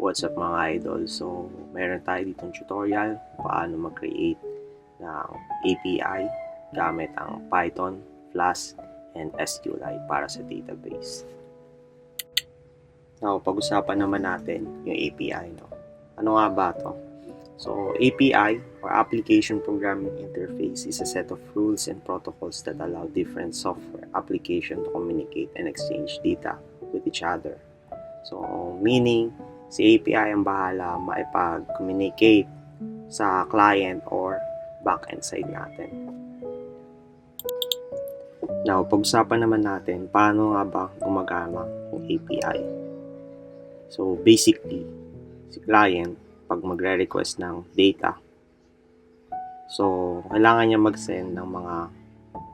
What's up mga idol? So, meron tayo ditong tutorial paano mag-create ng API gamit ang Python, Flask, and SQLite para sa database. Now, pag-usapan naman natin yung API. Ano nga ba ito? So, API or Application Programming Interface is a set of rules and protocols that allow different software applications to communicate and exchange data with each other. So, meaning, si API ang bahala maipag-communicate sa client or backend side natin. Now, pag-usapan naman natin paano nga ba gumagana yung API. So, basically, si client, pag magre-request ng data, so, kailangan niya mag-send ng mga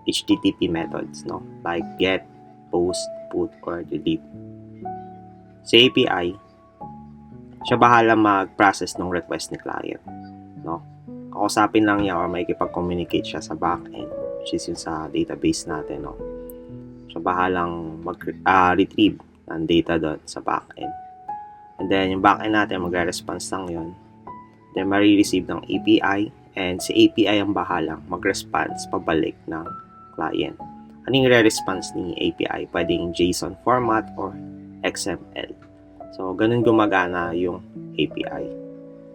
HTTP methods, like get, post, put, or delete. Si API, siya bahala mag-process ng request ni client. Kausapin lang niya or makikipag-communicate siya sa backend, which is yung sa database natin. Siya bahalang mag-retrieve ng data doon sa backend. And then, yung backend natin, magre-response lang yun. Then, marireceive ng API. And si API ang bahalang mag-response pabalik ng client. Anong re-response ni API? Pwedeng JSON format or XML. So, ganun gumagana yung API.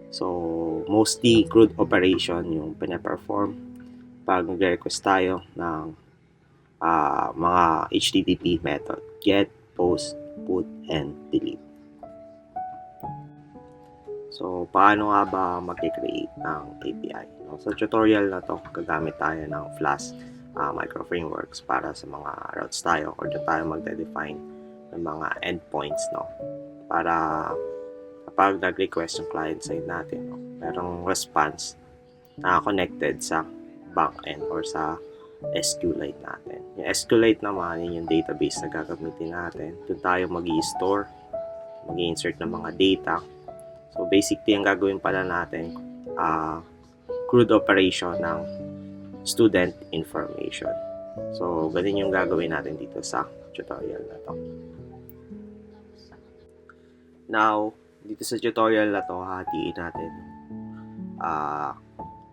So, mostly CRUD operation yung pina-perform pag nag-request tayo ng mga HTTP method. Get, post, put, and delete. So, paano nga ba mag-create ng API? Sa tutorial na to, gagamit tayo ng Flask micro-frameworks para sa mga routes tayo or doon tayo mag-define ng mga endpoints, para kapag nag-request yung client side natin, merong response na connected sa backend or sa SQLite natin. Yung SQLite naman, yun yung database na gagamitin natin. Doon tayo mag-i-store, mag-i-insert ng mga data. So, basically, ang gagawin pala natin, CRUD operation ng student information. So, ganun yung gagawin natin dito sa tutorial na to. Now, dito sa tutorial na to, hatiin natin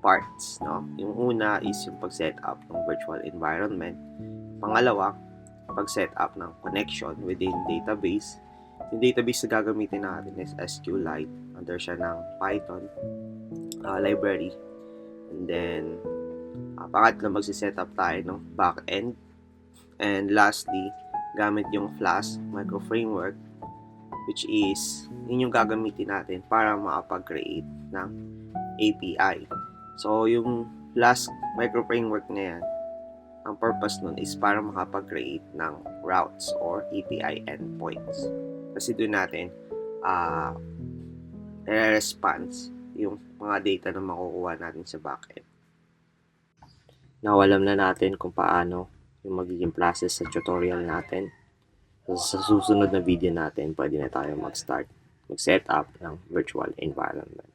parts. Yung una is yung pag-set up ng virtual environment. Pangalawa, pag-set up ng connection within database. Yung database na gagamitin natin is SQLite. Under siya ng Python library. And then, pangatlo, magsiset up tayo ng backend. And lastly, gamit yung Flask micro-framework, which is, yun yung gagamitin natin para makapag-create ng API. So, yung Flask micro-framework na yan, ang purpose nun is para makapag-create ng routes or API endpoints. Kasi doon natin response yung mga data na makukuha natin sa backend. Now, alam na natin kung paano yung magiging process sa tutorial natin. So, sa susunod na video natin, pwede na tayo mag-start, mag-set up ng virtual environment.